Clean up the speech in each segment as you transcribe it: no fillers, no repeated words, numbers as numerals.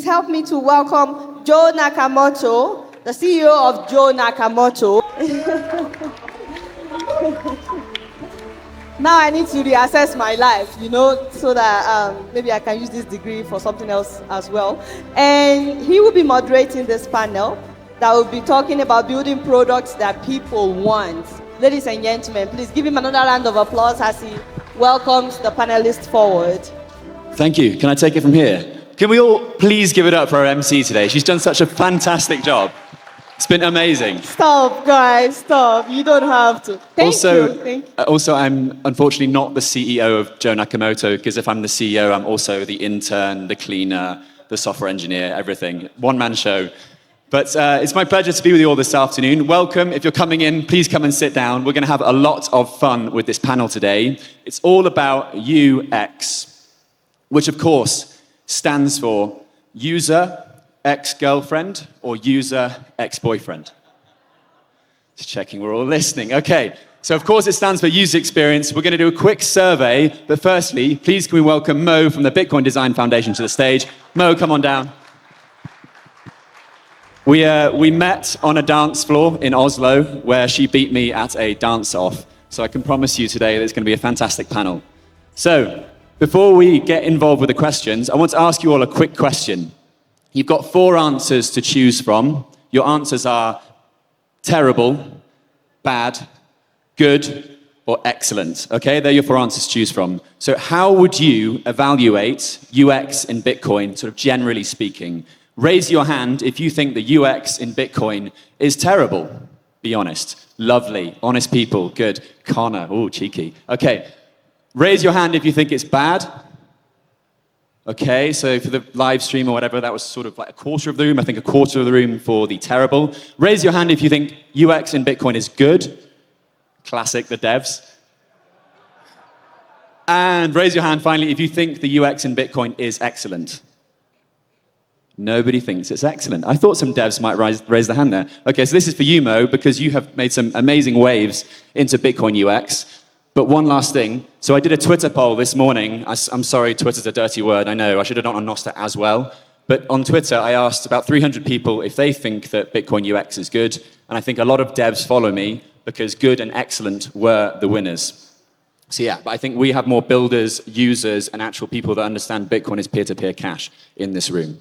help me to welcome Joe Nakamoto, the CEO of Joe Nakamoto. Now I need to reassess my life, so that maybe I can use this degree for something else as well. And he will be moderating this panel that will be talking about building products that people want. Ladies and gentlemen, please give him another round of applause as he welcomes the panelists forward. Thank you. Can I take it from here? Can we all please give it up for our MC today? She's done such a fantastic job. It's been amazing. Stop, guys, stop. You don't have to. Thank you. Also, I'm unfortunately not the CEO of Joe Nakamoto, because if I'm the CEO, I'm also the intern, the cleaner, the software engineer, everything. One-man show. But it's my pleasure to be with you all this afternoon. Welcome. If you're coming in, please come and sit down. We're going to have a lot of fun with this panel today. It's all about UX, which of course stands for user ex-girlfriend or user ex-boyfriend. Just checking we're all listening. Okay, so of course it stands for user experience. We're going to do a quick survey, but firstly, please can we welcome Mo from the Bitcoin Design Foundation to the stage. Mo, come on down. We met on a dance floor in Oslo where she beat me at a dance-off. So I can promise you today that it's going to be a fantastic panel. So before we get involved with the questions, I want to ask you all a quick question. You've got 4 answers to choose from. Your answers are terrible, bad, good, or excellent. Okay, they're your 4 answers to choose from. So how would you evaluate UX in Bitcoin, sort of generally speaking? Raise your hand if you think the UX in Bitcoin is terrible. Be honest. Lovely. Honest people. Good. Connor. Oh, cheeky. Okay. Raise your hand if you think it's bad. Okay, so for the live stream or whatever, that was sort of like a quarter of the room. I think a quarter of the room for the terrible. Raise your hand if you think UX in Bitcoin is good. Classic, the devs. And raise your hand finally if you think the UX in Bitcoin is excellent. Nobody thinks it's excellent. I thought some devs might raise their hand there. Okay, so this is for you, Mo, because you have made some amazing waves into Bitcoin UX. But one last thing. So I did a Twitter poll this morning. I'm sorry, Twitter's a dirty word, I know. I should have done on Nostr as well. But on Twitter, I asked about 300 people if they think that Bitcoin UX is good. And I think a lot of devs follow me because good and excellent were the winners. So yeah, but I think we have more builders, users, and actual people that understand Bitcoin is peer-to-peer cash in this room.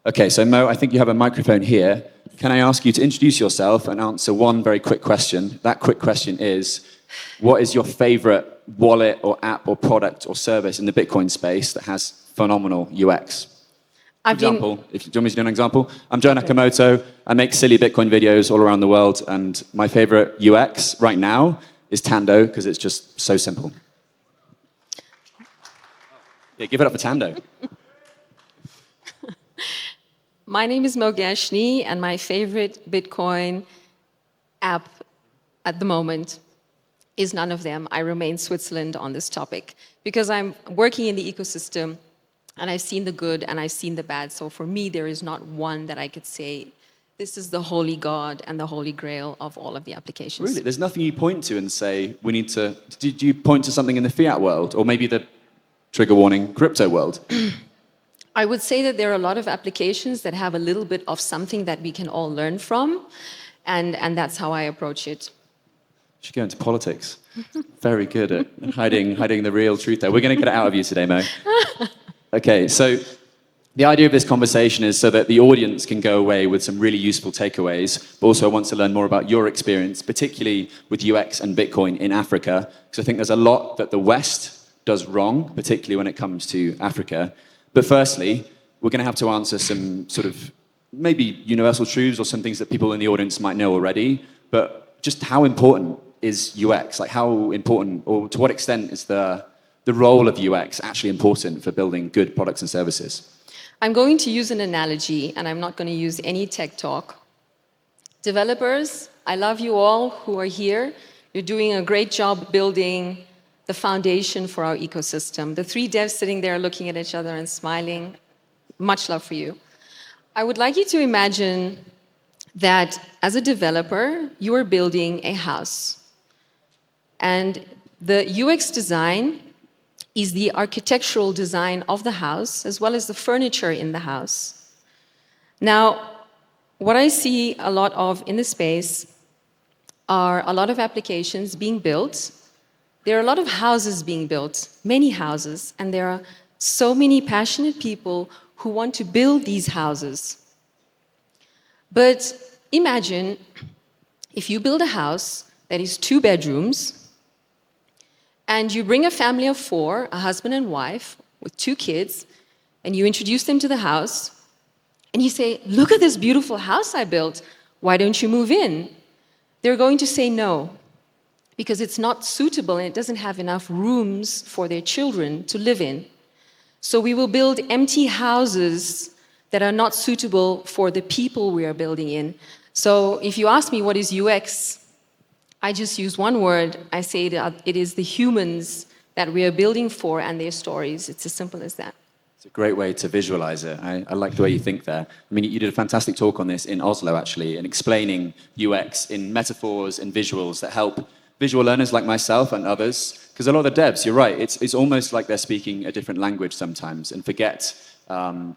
Okay, so Mo, I think you have a microphone here. Can I ask you to introduce yourself and answer one very quick question? That quick question is, what is your favorite wallet or app or product or service in the Bitcoin space that has phenomenal UX? Do you want me to do an example? I'm Joe Nakamoto. I make silly Bitcoin videos all around the world, and my favorite UX right now is Tando, because it's just so simple. Yeah, give it up for Tando. My name is Mo Gashni, and my favorite Bitcoin app at the moment is none of them. I remain Switzerland on this topic because I'm working in the ecosystem and I've seen the good and I've seen the bad. So for me, there is not one that I could say, this is the holy God and the holy grail of all of the applications. Really? There's nothing you point to and say, we need to... Did you point to something in the fiat world or maybe the trigger warning crypto world? I would say that there are a lot of applications that have a little bit of something that we can all learn from, and that's how I approach it. You should go into politics. Very good at hiding the real truth there. We're going to get it out of you today, Mo. Okay, so the idea of this conversation is so that the audience can go away with some really useful takeaways, but also I want to learn more about your experience, particularly with UX and Bitcoin in Africa, because I think there's a lot that the West does wrong, particularly when it comes to Africa. But firstly, we're going to have to answer some sort of maybe universal truths or some things that people in the audience might know already, but just how important is UX? Like how important, or to what extent is the role of UX actually important for building good products and services? I'm going to use an analogy, and I'm not going to use any tech talk. Developers, I love you all who are here. You're doing a great job building the foundation for our ecosystem. The 3 devs sitting there looking at each other and smiling, much love for you. I would like you to imagine that as a developer, you are building a house. And the UX design is the architectural design of the house, as well as the furniture in the house. Now, what I see a lot of in the space are a lot of applications being built. There are a lot of houses being built, many houses, and there are so many passionate people who want to build these houses. But imagine if you build a house that is 2 bedrooms, and you bring a family of 4, a husband and wife with 2 kids, and you introduce them to the house, and you say, "Look at this beautiful house I built. Why don't you move in?" They're going to say no, because it's not suitable and it doesn't have enough rooms for their children to live in. So we will build empty houses that are not suitable for the people we are building in. So if you ask me what is UX, I just use one word. I say that it is the humans that we are building for and their stories. It's as simple as that. It's a great way to visualize it. I like the way you think there. I mean, you did a fantastic talk on this in Oslo, actually, and explaining UX in metaphors and visuals that help visual learners like myself and others. Because a lot of the devs, you're right, it's almost like they're speaking a different language sometimes and forget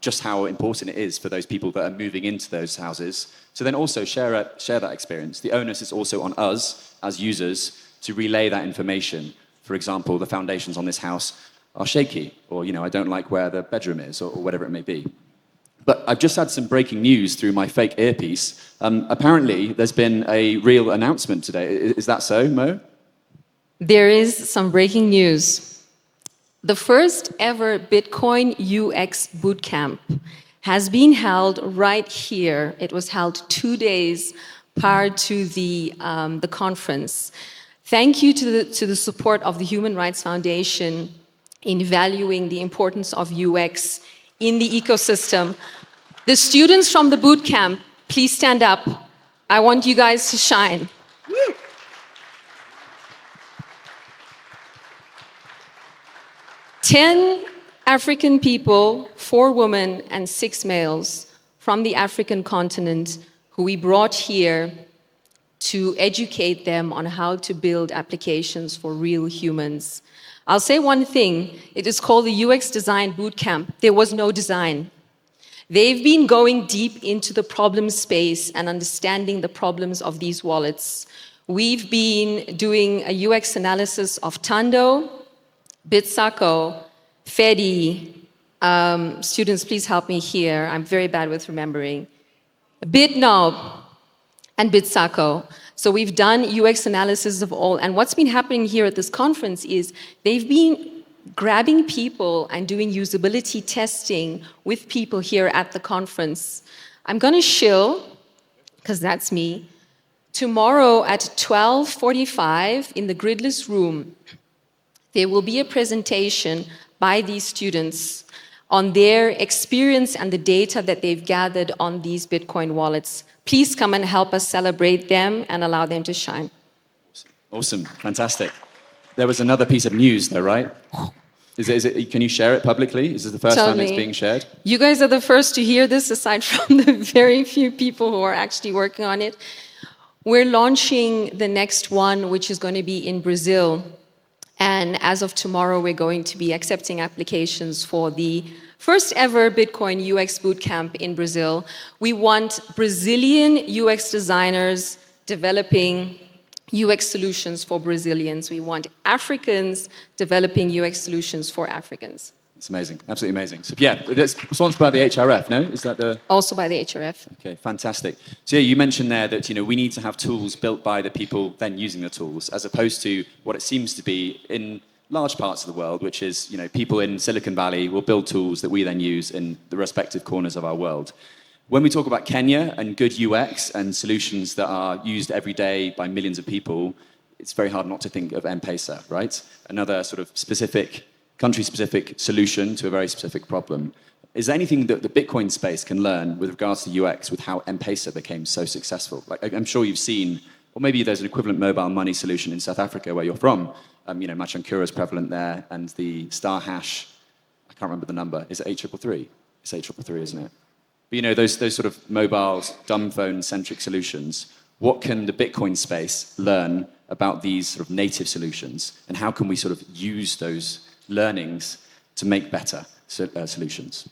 just how important it is for those people that are moving into those houses to then also share that experience. The onus is also on us as users to relay that information. For example, the foundations on this house are shaky, or I don't like where the bedroom is, or whatever it may be. But I've just had some breaking news through my fake earpiece. Apparently, there's been a real announcement today. Is that so, Mo? There is some breaking news. The first ever Bitcoin UX bootcamp has been held right here. It was held 2 days prior to the conference. Thank you to the support of the Human Rights Foundation in valuing the importance of UX in the ecosystem. The students from the bootcamp, please stand up. I want you guys to shine. Woo! 10 African people, 4 women and 6 males from the African continent who we brought here to educate them on how to build applications for real humans. I'll say one thing, it is called the UX Design Bootcamp. There was no design. They've been going deep into the problem space and understanding the problems of these wallets. We've been doing a UX analysis of Tando, Bitsaco, Fedi, students please help me here, I'm very bad with remembering, Bitnob, and Bitsaco. So we've done UX analysis of all, and what's been happening here at this conference is they've been grabbing people and doing usability testing with people here at the conference. I'm gonna shill, because that's me, tomorrow at 12:45 in the gridless room, there will be a presentation by these students on their experience and the data that they've gathered on these Bitcoin wallets. Please come and help us celebrate them and allow them to shine. Awesome, fantastic. There was another piece of news though, right? Can you share it publicly? Is this the first time it's being shared? You guys are the first to hear this, aside from the very few people who are actually working on it. We're launching the next one, which is going to be in Brazil. And as of tomorrow, we're going to be accepting applications for the first ever Bitcoin UX bootcamp in Brazil. We want Brazilian UX designers developing UX solutions for Brazilians. We want Africans developing UX solutions for Africans. It's amazing, absolutely amazing. So yeah, it's sponsored by the HRF, no? Is that the... Also by the HRF. Okay, fantastic. So yeah, you mentioned there that we need to have tools built by the people then using the tools, as opposed to what it seems to be in large parts of the world, which is people in Silicon Valley will build tools that we then use in the respective corners of our world. When we talk about Kenya and good UX and solutions that are used every day by millions of people, it's very hard not to think of M-Pesa, right? Another sort of specific country-specific solution to a very specific problem. Is there anything that the Bitcoin space can learn with regards to UX with how M-Pesa became so successful? Like, I'm sure you've seen, or maybe there's an equivalent mobile money solution in South Africa where you're from. Machankura is prevalent there, and the star hash, I can't remember the number. Is it 8333? It's 8333, isn't it? But those sort of mobile, dumb phone-centric solutions, what can the Bitcoin space learn about these sort of native solutions, and how can we sort of use those learnings to make better solutions?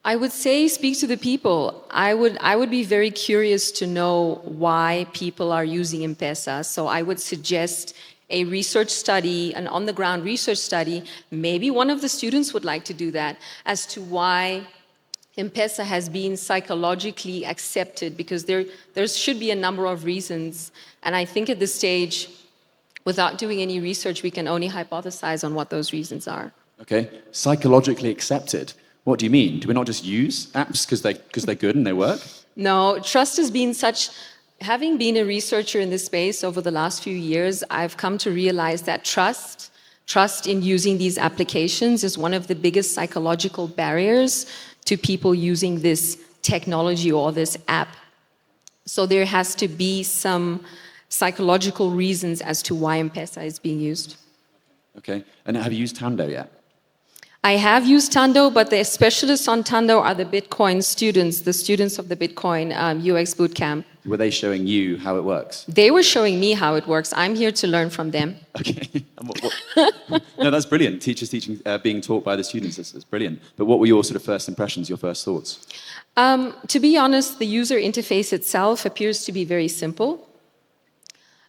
I would say speak to the people. I would be very curious to know why people are using M-Pesa. So I would suggest a research study, an on-the-ground research study. Maybe one of the students would like to do that as to why M-Pesa has been psychologically accepted, because there should be a number of reasons. And I think at this stage, without doing any research, we can only hypothesize on what those reasons are. Okay, psychologically accepted. What do you mean? Do we not just use apps because they're good and they work? No, trust has been such. Having been a researcher in this space over the last few years, I've come to realize that trust in using these applications is one of the biggest psychological barriers to people using this technology or this app. So there has to be some psychological reasons as to why M-Pesa is being used. Okay, and have you used Tando yet? I have used Tando, but the specialists on Tando are the Bitcoin students, the students of the Bitcoin UX Bootcamp. Were they showing you how it works? They were showing me how it works. I'm here to learn from them. Okay. No, that's brilliant. Teachers teaching, being taught by the students, that's brilliant. But what were your sort of first impressions, your first thoughts? To be honest, the user interface itself appears to be very simple.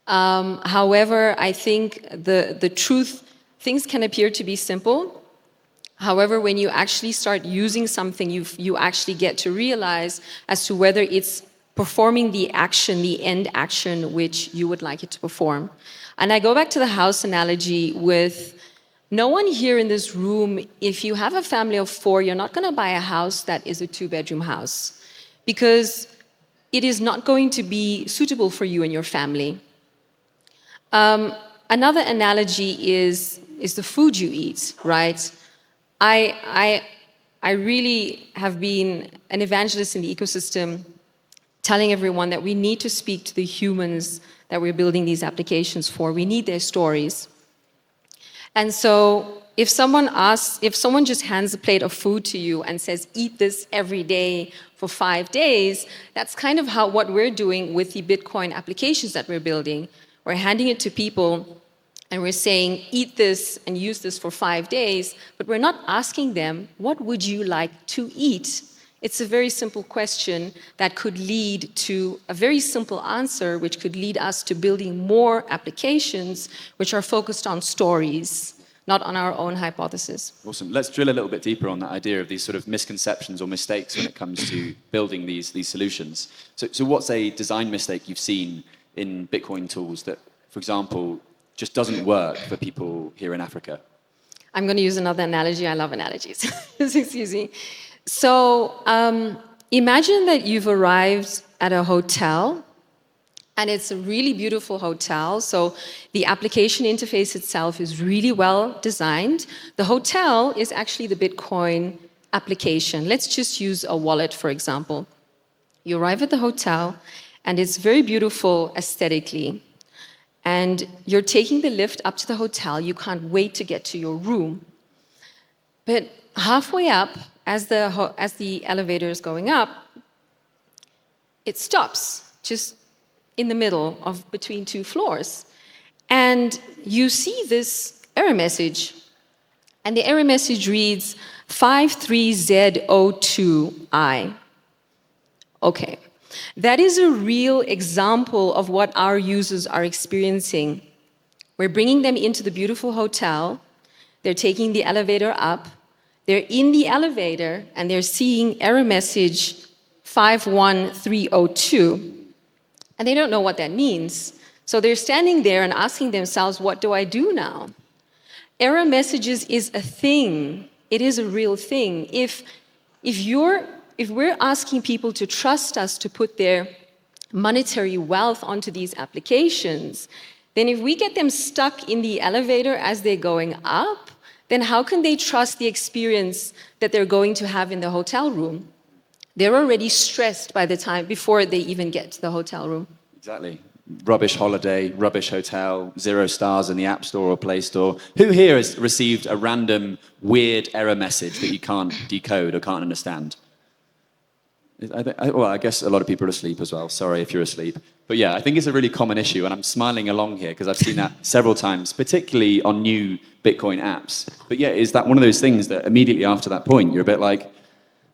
However, I think the truth, things can appear to be simple. However, when you actually start using something, you actually get to realize as to whether it's performing the action, the end action, which you would like it to perform. And I go back to the house analogy with no one here in this room, if you have a family of 4, you're not going to buy a house that is a 2-bedroom house, because it is not going to be suitable for you and your family. Another analogy is the food you eat, right? I really have been an evangelist in the ecosystem, telling everyone that we need to speak to the humans that we're building these applications for. We need their stories. And so if someone just hands a plate of food to you and says, eat this every day for 5 days, that's kind of what we're doing with the Bitcoin applications that we're building. We're handing it to people and we're saying, eat this and use this for 5 days, but we're not asking them, what would you like to eat? It's a very simple question that could lead to a very simple answer, which could lead us to building more applications which are focused on stories, not on our own hypothesis. Awesome. Let's drill a little bit deeper on that idea of these sort of misconceptions or mistakes when it comes to building these solutions. So what's a design mistake you've seen in Bitcoin tools that, for example, just doesn't work for people here in Africa? I'm going to use another analogy. I love analogies. Excuse me. So imagine that you've arrived at a hotel, and it's a really beautiful hotel. So the application interface itself is really well designed. The hotel is actually the Bitcoin application. Let's just use a wallet, for example. You arrive at the hotel, and it's very beautiful aesthetically. And you're taking the lift up to the hotel. You can't wait to get to your room. But halfway up, as the elevator is going up, it stops just in the middle of between 2 floors. And you see this error message. And the error message reads 53Z02I. Okay. That is a real example of what our users are experiencing. We're bringing them into the beautiful hotel. They're taking the elevator up. They're in the elevator, and they're seeing error message 51302. And they don't know what that means. So they're standing there and asking themselves, what do I do now? Error messages is a thing. It is a real thing. If we're asking people to trust us to put their monetary wealth onto these applications, then if we get them stuck in the elevator as they're going up, then how can they trust the experience that they're going to have in the hotel room? They're already stressed by the time before they even get to the hotel room. Exactly. Rubbish holiday, rubbish hotel, 0 stars in the App Store or Play Store. Who here has received a random weird error message that you can't decode or can't understand? Well, I guess a lot of people are asleep as well. Sorry if you're asleep. But yeah, I think it's a really common issue, and I'm smiling along here because I've seen that several times, particularly on new Bitcoin apps. But yeah, is that one of those things that immediately after that point, you're a bit like,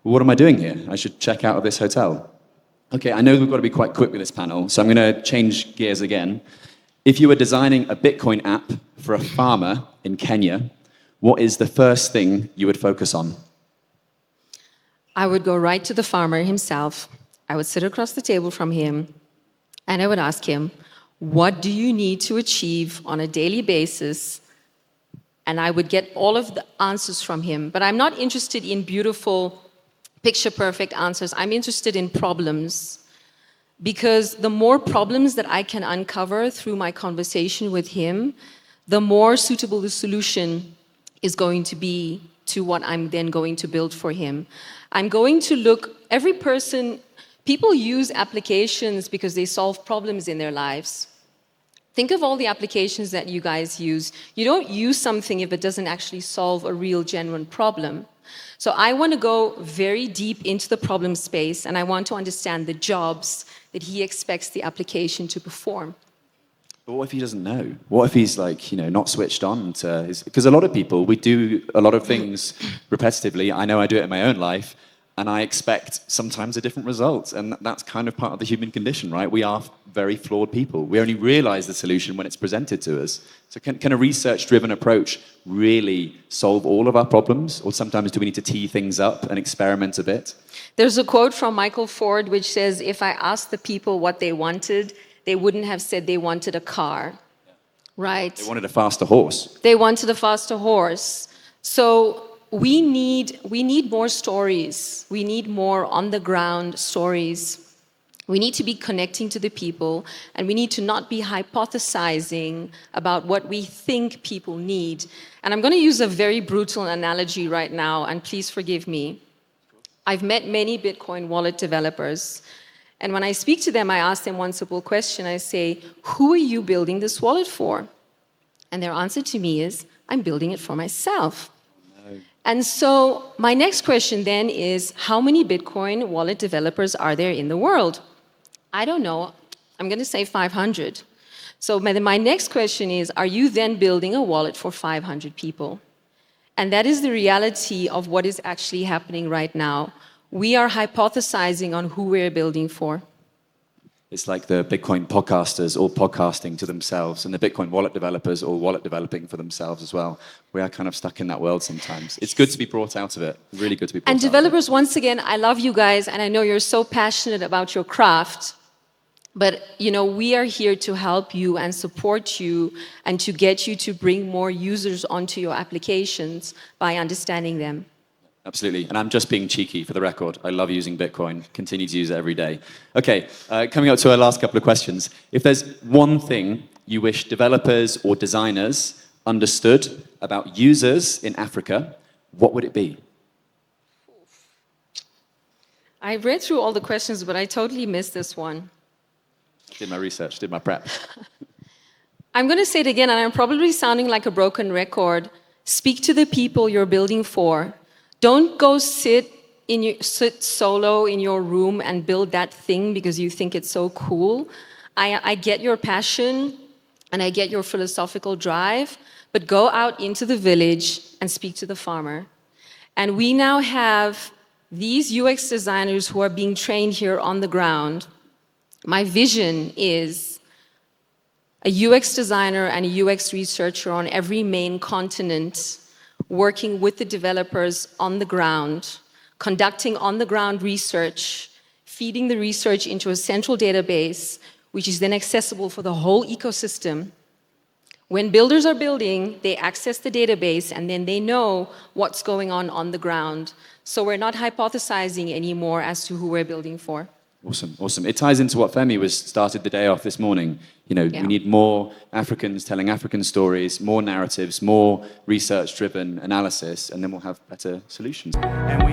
what am I doing here? I should check out of this hotel. Okay, I know we've got to be quite quick with this panel, so I'm going to change gears again. If you were designing a Bitcoin app for a farmer in Kenya, what is the first thing you would focus on? I would go right to the farmer himself. I would sit across the table from him, and I would ask him, what do you need to achieve on a daily basis? And I would get all of the answers from him. But I'm not interested in beautiful, picture-perfect answers. I'm interested in problems. Because the more problems that I can uncover through my conversation with him, the more suitable the solution is going to be to what I'm then going to build for him. I'm going to look, every person, people use applications because they solve problems in their lives. Think of all the applications that you guys use. You don't use something if it doesn't actually solve a real, genuine problem. So I want to go very deep into the problem space, and I want to understand the jobs that he expects the application to perform. But what if he doesn't know? What if he's like, not switched on to his... Because a lot of people, we do a lot of things repetitively. I know I do it in my own life, and I expect sometimes a different result. And that's kind of part of the human condition, right? We are very flawed people. We only realize the solution when it's presented to us. So can a research-driven approach really solve all of our problems? Or sometimes do we need to tee things up and experiment a bit? There's a quote from Michael Ford which says, if I asked the people what they wanted, they wouldn't have said they wanted a car, right? They wanted a faster horse. They wanted a faster horse. So we need more stories. We need more on-the-ground stories. We need to be connecting to the people, and we need to not be hypothesizing about what we think people need. And I'm going to use a very brutal analogy right now, and please forgive me. I've met many Bitcoin wallet developers, and when I speak to them, I ask them one simple question. I say, who are you building this wallet for? And their answer to me is, I'm building it for myself. And so my next question then is, how many Bitcoin wallet developers are there in the world? I don't know. I'm going to say 500. So my next question is, are you then building a wallet for 500 people? And that is the reality of what is actually happening right now. We are hypothesizing on who we're building for. It's like the Bitcoin podcasters all podcasting to themselves and the Bitcoin wallet developers all wallet developing for themselves as well. We are kind of stuck in that world sometimes. It's good to be brought out of it. Really good to be brought out of it. And developers, once again, I love you guys, and I know you're so passionate about your craft. But, we are here to help you and support you and to get you to bring more users onto your applications by understanding them. Absolutely. And I'm just being cheeky for the record. I love using Bitcoin. Continue to use it every day. Okay, coming up to our last couple of questions. If there's one thing you wish developers or designers understood about users in Africa, what would it be? I read through all the questions, but I totally missed this one. Did my research, did my prep. I'm going to say it again, and I'm probably sounding like a broken record. Speak to the people you're building for. Don't go sit solo in your room and build that thing because you think it's so cool. I get your passion and I get your philosophical drive, but go out into the village and speak to the farmer. And we now have these UX designers who are being trained here on the ground. My vision is a UX designer and a UX researcher on every main continent, working with the developers on the ground, conducting on-the-ground research, feeding the research into a central database, which is then accessible for the whole ecosystem. When builders are building, they access the database, and then they know what's going on the ground. So we're not hypothesizing anymore as to who we're building for. Awesome, awesome. It ties into what Femi was started the day off this morning. We need more Africans telling African stories, more narratives, more research-driven analysis, and then we'll have better solutions. And we